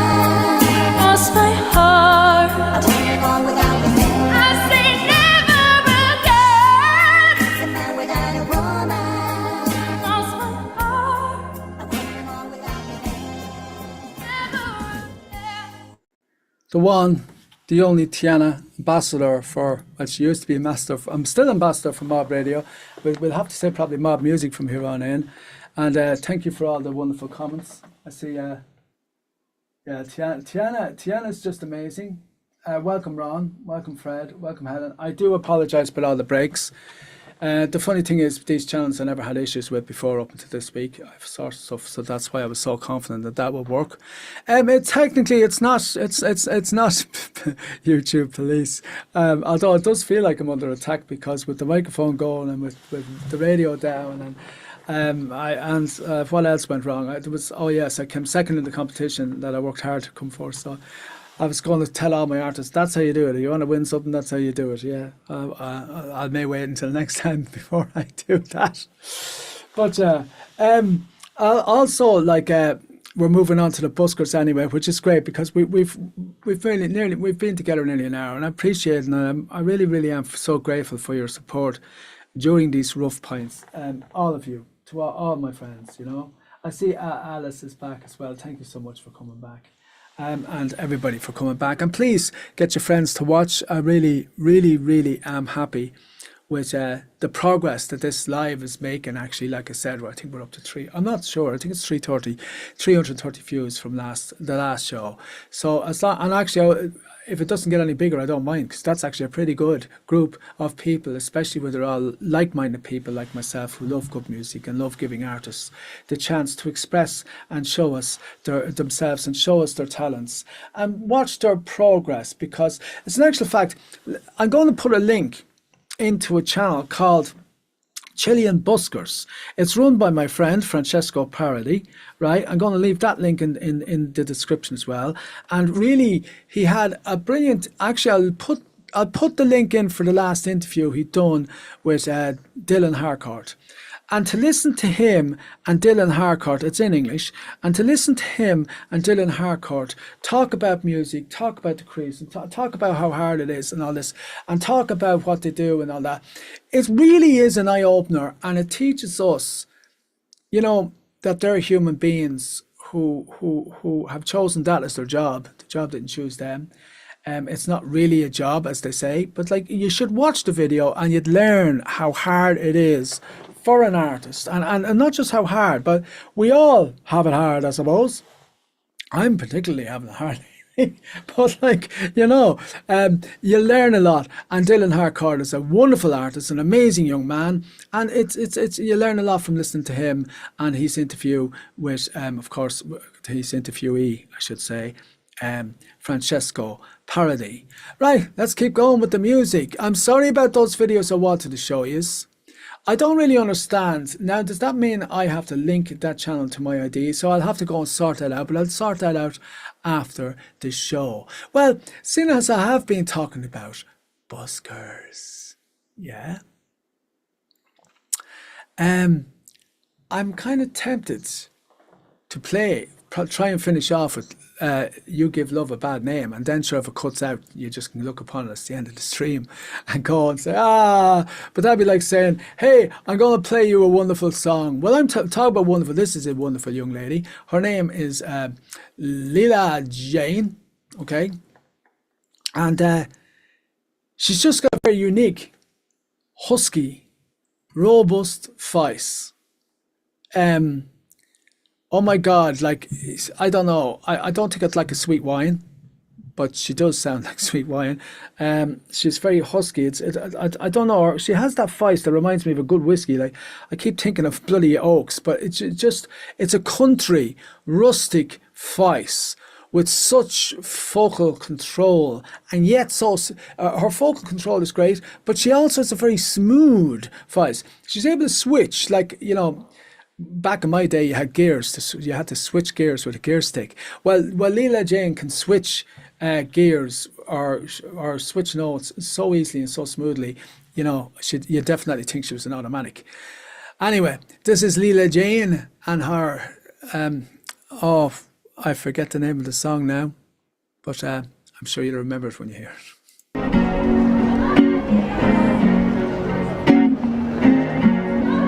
Cross my heart, I won't go without a man. I say never again. It's a man without a woman. Cross my heart, I won't go without a man. never again. The one, the only TIANA ambassador for, well, she used to be ambassador, I'm still ambassador for Mob Radio. We'll have to say probably Mob Music from here on in. And thank you for all the wonderful comments. I see, TIANA is just amazing. Welcome Ron, welcome Fred, welcome Helen. I do apologise about all the breaks. The funny thing is, these channels I never had issues with before up until this week. I've sorted stuff, so that's why I was so confident that that would work. Technically, it's not YouTube police. Although it does feel like I'm under attack because with the microphone going and with the radio down and what else went wrong? I came second in the competition that I worked hard to come for. So I was going to tell all my artists, that's how you do it. If you want to win something, that's how you do it. Yeah, I may wait until next time before I do that. But I'll also we're moving on to the Buskers anyway, which is great because we've been together nearly an hour, and I appreciate it, and I really am so grateful for your support during these rough points. All of you, to all my friends, you know. I see Alice is back as well. Thank you so much for coming back. And everybody for coming back. And please get your friends to watch. I really am happy with the progress that this live is making. Actually, like I said, I think we're up to 3. I'm not sure. I think it's 330 views from the last show. So if it doesn't get any bigger, I don't mind, because that's actually a pretty good group of people, especially when they're all like-minded people like myself who love good music and love giving artists the chance to express and show us themselves and show us their talents and watch their progress. Because it's an actual fact, I'm going to put a link into a channel called Chilean Buskers. It's run by my friend Francesco Parodi, right? I'm going to leave that link in the description as well. And really, he had a brilliant, actually I'll put the link in for the last interview he'd done with Dylan Harcourt. And to listen to him and Dylan Harcourt, it's in English, and to listen to him and Dylan Harcourt talk about music, talk about the crease, and talk about how hard it is and all this, and talk about what they do and all that, it really is an eye-opener, and it teaches us, you know, that they're human beings who have chosen that as their job. The job didn't choose them. It's not really a job, as they say, but like, you should watch the video and you'd learn how hard it is for an artist, and not just how hard, but we all have it hard, I suppose. I'm particularly having it hard. But like, you know, you learn a lot, and Dylan Harcourt is a wonderful artist, an amazing young man, and it's you learn a lot from listening to him and his interview with of course his interviewee, I should say, Francesco Parodi. Right, let's keep going with the music. I'm sorry about those videos I wanted to show you. I don't really understand. Now, does that mean I have to link that channel to my ID? So I'll have to go and sort that out, but I'll sort that out after the show. Well, seeing as I have been talking about Buskers, yeah, I'm kind of tempted to play try and finish off with "You Give Love a Bad Name," and then sure if it cuts out, you just can look upon it as the end of the stream and go and say But that'd be like saying, "Hey, I'm going to play you a wonderful song." Well, I'm talking about wonderful. This is a wonderful young lady. Her name is Leela Jane. Okay, and she's just got a very unique, husky, robust voice. Oh my God, like, I don't know. I don't think it's like a sweet wine, but she does sound like sweet wine. She's very husky. I don't know. She has that voice that reminds me of a good whiskey. Like, I keep thinking of bloody Oaks, but it's a country, rustic voice with such vocal control, and yet her vocal control is great, but she also has a very smooth voice. She's able to switch, like, back in my day, you had gears. You had to switch gears with a gear stick. Well, Leela Jane can switch gears or switch notes so easily and so smoothly. You definitely think she was an automatic. Anyway, this is Leela Jane and her. I forget the name of the song now, but I'm sure you'll remember it when you hear it.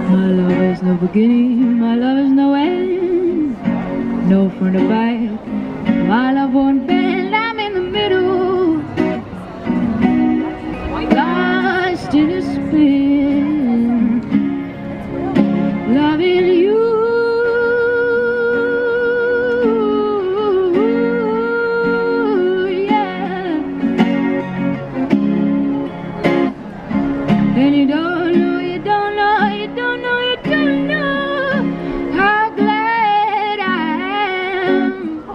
My love is no beginning, my love is no end, no front to back, my love won't bend, I'm in the middle, lost in a spin, loving you, yeah, and you don't how glad I am.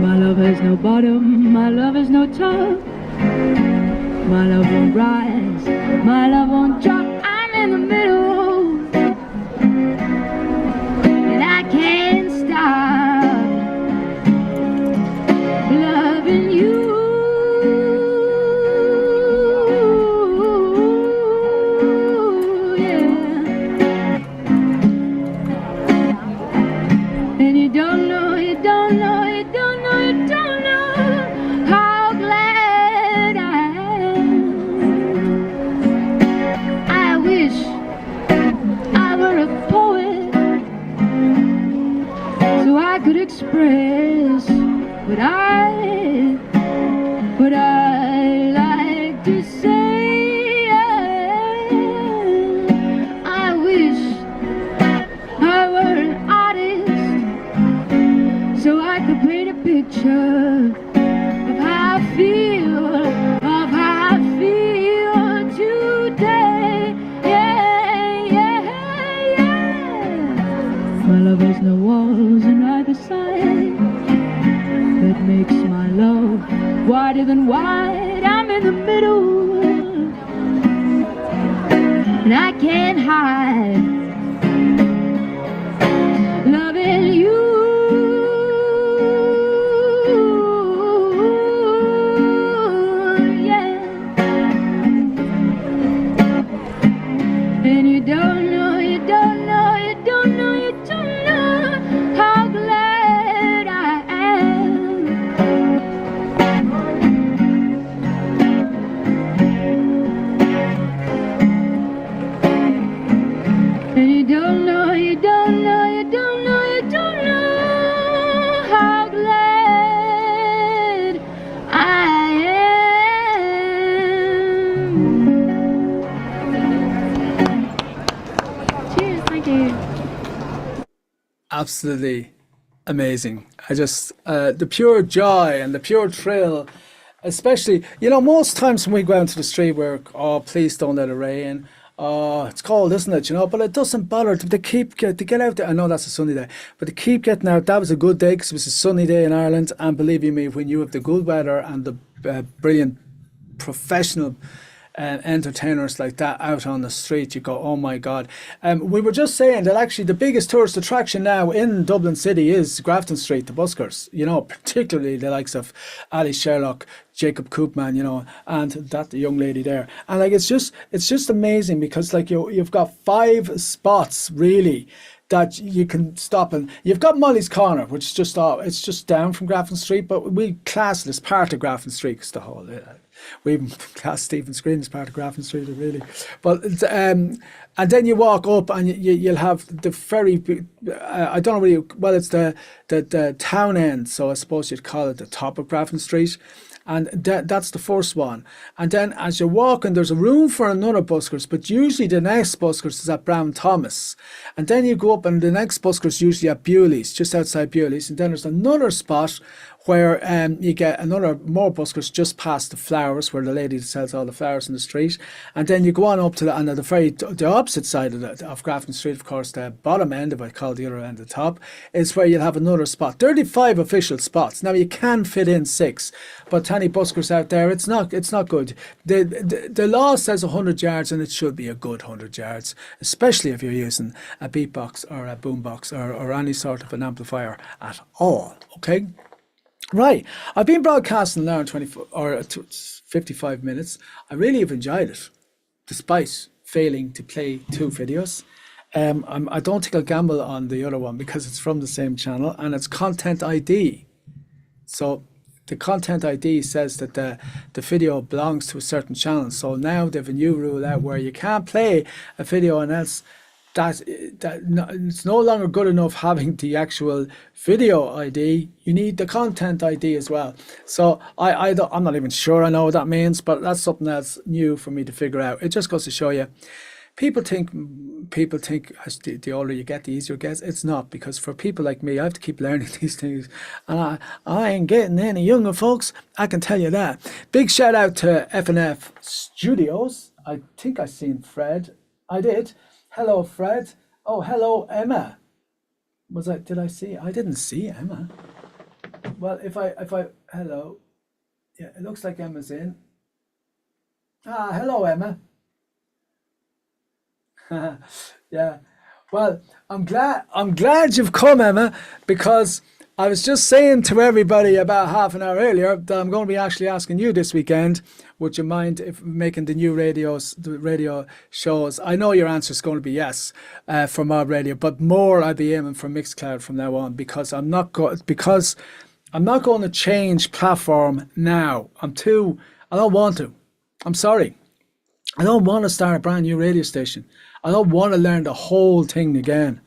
My love has no bottom, my love has no top, my love won't rise, my love won't drop, I'm in the middle, and I can't stop loving you. Express what I like to say. I wish I were an artist, so I could paint a picture of how I feel today. Yeah. My love has no walls on either side. That makes my love wider than wide. I'm in the middle, and I can't hide loving you. Yeah, and you don't know how glad I am. And you don't know how glad I am. Cheers, thank you. Absolutely amazing. I just the pure joy and the pure thrill, especially, most times when we go out to the street, we're, oh, please don't let it rain. Oh, it's cold, isn't it? But it doesn't bother. They get out there. I know that's a sunny day, but they keep getting out. That was a good day because it was a sunny day in Ireland. And believe you me, when you have the good weather and the brilliant professional entertainers like that out on the street, you go, oh my God. We were just saying that actually the biggest tourist attraction now in Dublin City is Grafton Street, the Buskers, particularly the likes of Ali Sherlock, Jacob Koopman, and that young lady there. And it's just amazing because you've got 5 spots really that you can stop. And you've got Molly's Corner, which is just it's just down from Grafton Street, but we class it as part of Grafton Street because the whole we even class Stephen's Green as part of Grafton Street, really. But and then you walk up and you'll have the very I don't know really, well, it's the town end, so I suppose you'd call it the top of Grafton Street. And that's the first one. And then as you're walking, there's a room for another Buskers, but usually the next Buskers is at Brown Thomas. And then you go up and the next Buskers usually at Bewley's, just outside Bewley's. And then there's another spot where you get more Buskers just past the flowers, where the lady sells all the flowers in the street. And then you go on up to the opposite side of Grafton Street, of course, the bottom end, if I call the other end the top, is where you'll have another spot. 35 official spots. Now you can fit in 6, but any Buskers out there, it's not good. The law says 100 yards, and it should be a good 100 yards, especially if you're using a beatbox or a boombox or any sort of an amplifier at all. Okay. Right, I've been broadcasting an hour and 24 or 55 minutes. I really have enjoyed it, despite failing to play 2 videos. I don't think I'll gamble on the other one because it's from the same channel and it's content ID. So the content ID says that the video belongs to a certain channel. So now they have a new rule out where you can't play a video and else. It's no longer good enough having the actual video ID. You need the content ID as well. So I'm not even sure I know what that means, but that's something that's new for me to figure out. It just goes to show you, people think as the older you get, the easier it gets. It's not, because for people like me, I have to keep learning these things, and I ain't getting any younger, folks. I can tell you that. Big shout out to F&F Studios. I think I seen Fred. I did. Hello, Fred. Oh, hello, Emma. Did I see? I didn't see Emma. Well, if I, hello. Yeah, it looks like Emma's in. Hello, Emma. Yeah. Well, I'm glad you've come, Emma, because I was just saying to everybody about half an hour earlier that I'm going to be actually asking you this weekend, would you mind if making the new radio shows? I know your answer is going to be yes for Mob Radio, but more I'll be aiming for Mixcloud from now on, because I'm not going to change platform now. I don't want to. I'm sorry. I don't want to start a brand new radio station. I don't want to learn the whole thing again.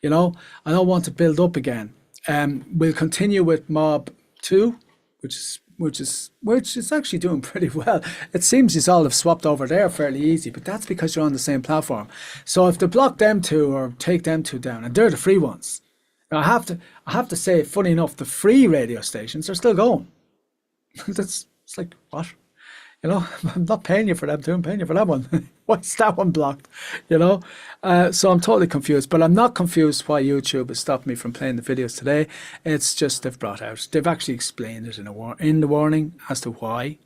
I don't want to build up again. We'll continue with Mob 2, which is actually doing pretty well. It seems you all have swapped over there fairly easy, but that's because you're on the same platform. So if they block them 2 or take them 2 down, and they're the free ones, now I have to say, funny enough, the free radio stations are still going. It's like, what? I'm not paying you for them 2, I'm paying you for that one. Why's that one blocked? So I'm totally confused, but I'm not confused why YouTube has stopped me from playing the videos today. It's just they've actually explained it in the warning as to why,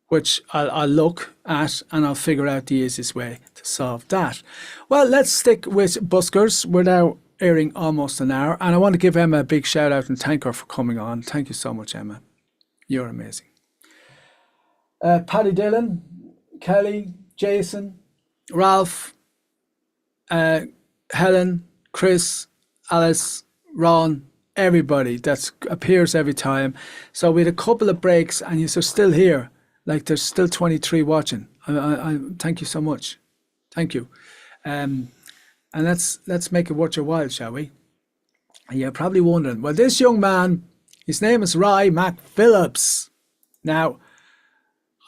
which I'll look at and I'll figure out the easiest way to solve that. Well, let's stick with Buskers. We're now airing almost an hour, and I want to give Emma a big shout out and thank her for coming on. Thank you so much, Emma. You're amazing. Paddy Dillon, Kelly, Jason, Ralph, Helen, Chris, Alice, Ron, everybody that appears every time. So we had a couple of breaks and you're still here. Like, there's still 23 watching. I thank you so much. Thank you. And let's make it worth your while, shall we? And you're probably wondering, well, this young man, his name is Rhy McPhilips. Now,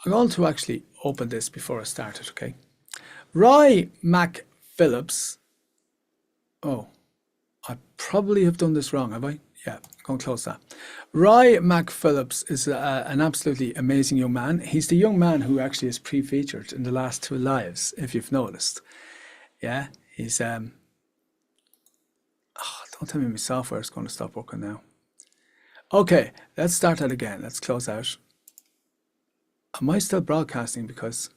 I'm going to actually open this before I start it, okay? Rhy McPhilips. Oh, I probably have done this wrong, have I? Yeah, I'm going to close that. Rhy McPhilips is an absolutely amazing young man. He's the young man who actually is pre-featured in the last 2 lives, if you've noticed. Yeah, he's... don't tell me my software is going to stop working now. Okay, let's start that again. Let's close out. Am I still broadcasting? Because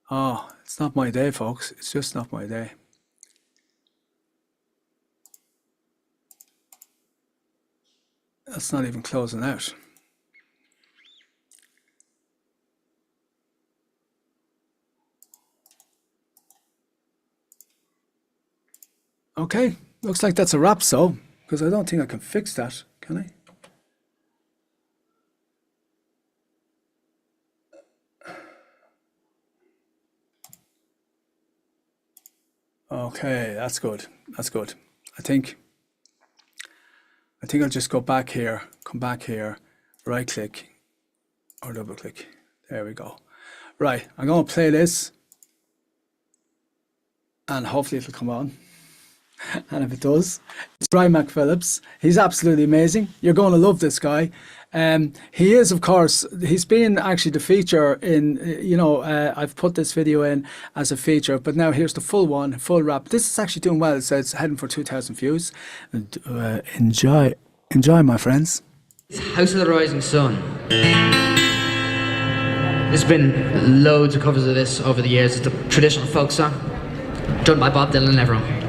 it's not my day, folks. It's just not my day. That's not even closing out. Okay, looks like that's a wrap, so, because I don't think I can fix that, can I? Okay, that's good. That's good. I think I'll just go back here, come back here, right click or double click. There we go. Right, I'm going to play this and hopefully it'll come on. And if it does, it's Rhy McPhilips. He's absolutely amazing. You're going to love this guy. He is, of course, he's been actually the feature in, I've put this video in as a feature, but now here's the full one, full wrap. This is actually doing well. It says heading for 2,000 views. And, enjoy, my friends. House of the Rising Sun. There's been loads of covers of this over the years. It's a traditional folk song, done by Bob Dylan and everyone.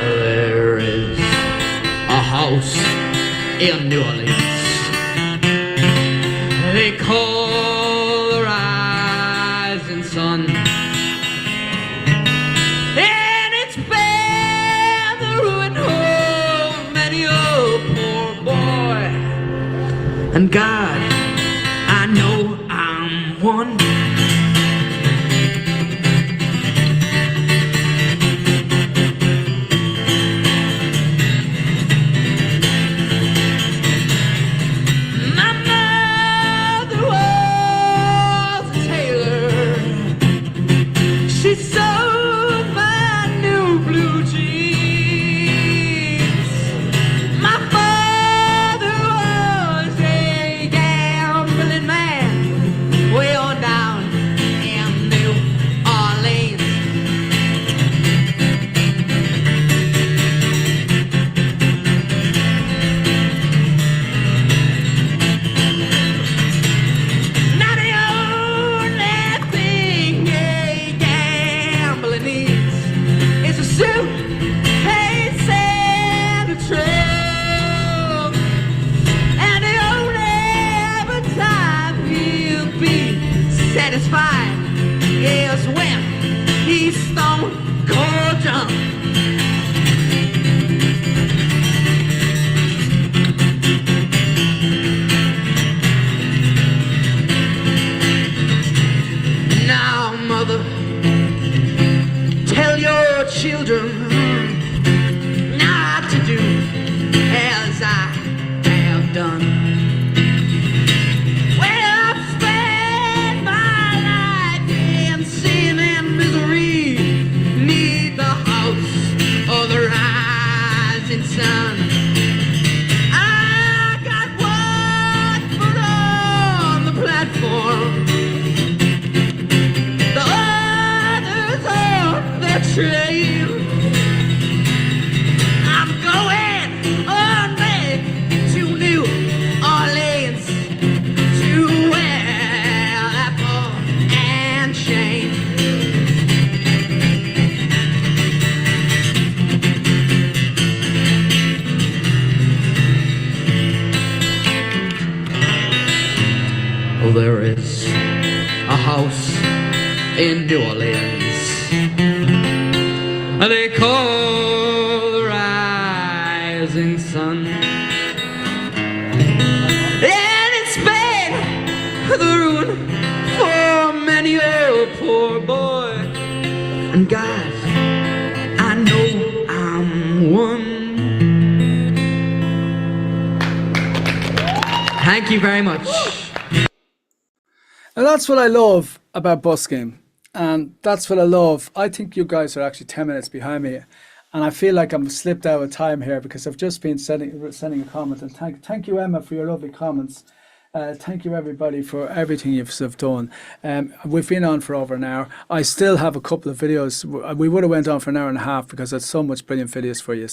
There is a house in New Orleans they call the rising sun. And God, I know I'm one. My mother was a tailor. She sewed my new blue jeans. My father was a gambling man way on down in New Orleans. Now the only thing a gambler needs is a suitcase and a trunk. And the only ever time he'll be satisfied is when he's stone cold drunk. Now, mother, tell your children not to do as I have done. Well, I've spent my life in sin and misery, need the house of the rising sun. I got one foot on the platform, the others on the train. I'm going on back to New Orleans to wear that ball and chain. Oh, there is a house in New Orleans, and they call the rising sun. And it's been the ruin for many a poor boy. And God, I know I'm one. Thank you very much. And that's what I love about busking. And that's what I love. I think you guys are actually 10 minutes behind me. And I feel like I'm slipped out of time here because I've just been sending a comment. And thank you, Emma, for your lovely comments. Thank you, everybody, for everything you've done. We've been on for over an hour. I still have a couple of videos. We would have went on for an hour and a half because there's so much brilliant videos for you.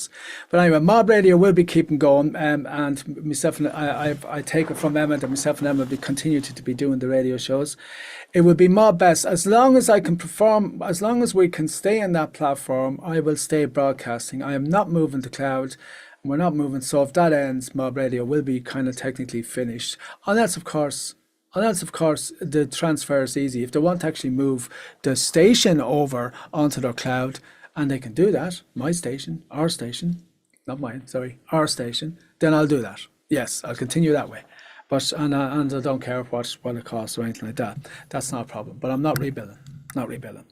But anyway, Mob Radio will be keeping going. And myself and I take it from Emma that myself and Emma will continue to be doing the radio shows. It will be my best. As long as I can perform, as long as we can stay on that platform, I will stay broadcasting. I am not moving to cloud. We're not moving. So if that ends, Mob Radio will be kind of technically finished. Unless of course the transfer is easy. If they want to actually move the station over onto their cloud, and they can do that, my station, our station, not mine, sorry, our station, then I'll do that. Yes, I'll continue that way. But and I don't care what it costs or anything like that. That's not a problem. But I'm not rebuilding. Not rebuilding.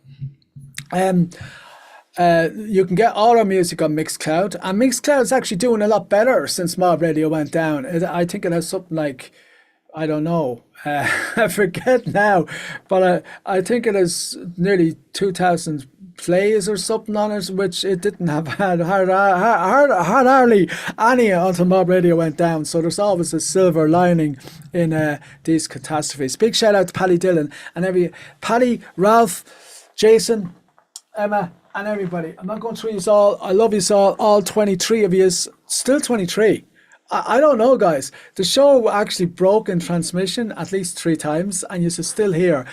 You can get all our music on Mixcloud, and Mixcloud's actually doing a lot better since Mob Radio went down. I think it has something like, I don't know, I forget now, but I think it has nearly 2,000 plays or something on it, which it didn't have hardly any until Mob Radio went down. So there's always a silver lining in these catastrophes. Big shout out to Paddy Dillon and Paddy, Ralph, Jason, Emma, and everybody. I'm not going through you all. I love you all 23 of you, still 23. I don't know, guys. The show actually broke in transmission at least 3 times, and you're still here.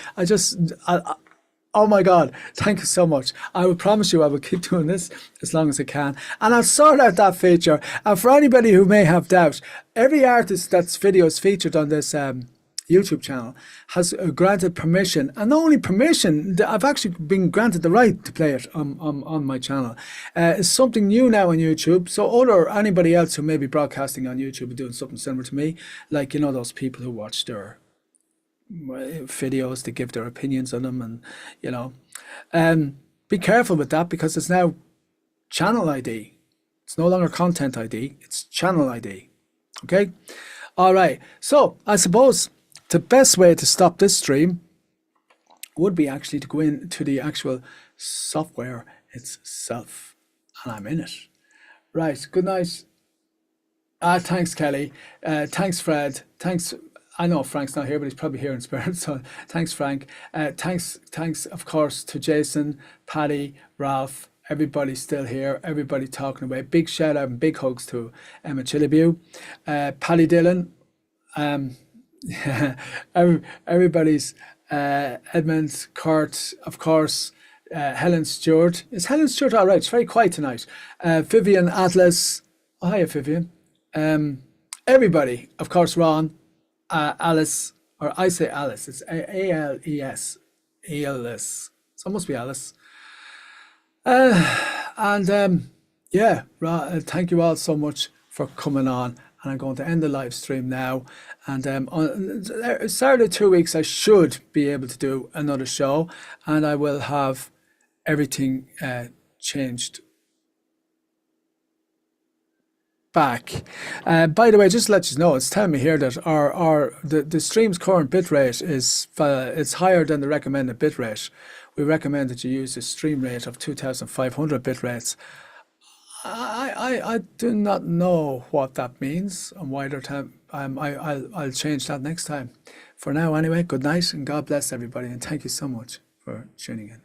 Oh my God, thank you so much. I will promise you I will keep doing this as long as I can. And I'll sort out that feature. And for anybody who may have doubt, every artist that's video is featured on this YouTube channel has granted permission. And not only permission, I've actually been granted the right to play it on my channel. It's something new now on YouTube. So anybody else who may be broadcasting on YouTube and doing something similar to me, like, you know, those people who watch their videos to give their opinions on them, and you know, be careful with that, because it's now channel ID. It's no longer content ID, it's channel ID. Okay, all right. So I suppose the best way to stop this stream would be actually to go into the actual software itself, and I'm in it. Right, good night. Thanks, Kelly. Thanks, Fred. Thanks. I know Frank's not here, but he's probably here in spirit. So thanks, Frank. Thanks, of course, to Jason, Paddy, Ralph. Everybody's still here. Everybody talking away. Big shout out and big hugs to Ema Cilibiu, Paddy Dillon. Everybody's Edmund, Kurt, of course. Helen Stewart. Is Helen Stewart all right? It's very quiet tonight. Vivian Atlas. Oh, hiya, Vivian. Everybody, of course, Ron. Alice, or I say Alice, it's A-L-E-S, A-L-S, so it must be Alice. Yeah, thank you all so much for coming on, and I'm going to end the live stream now, and on Saturday 2 weeks I should be able to do another show, and I will have everything changed back. By the way, just to let you know, it's telling me here that the stream's current bitrate is it's higher than the recommended bitrate. We recommend that you use a stream rate of 2,500 bit rates. I do not know what that means and why they're I'll change that next time. For now, anyway, good night and God bless everybody, and thank you so much for tuning in.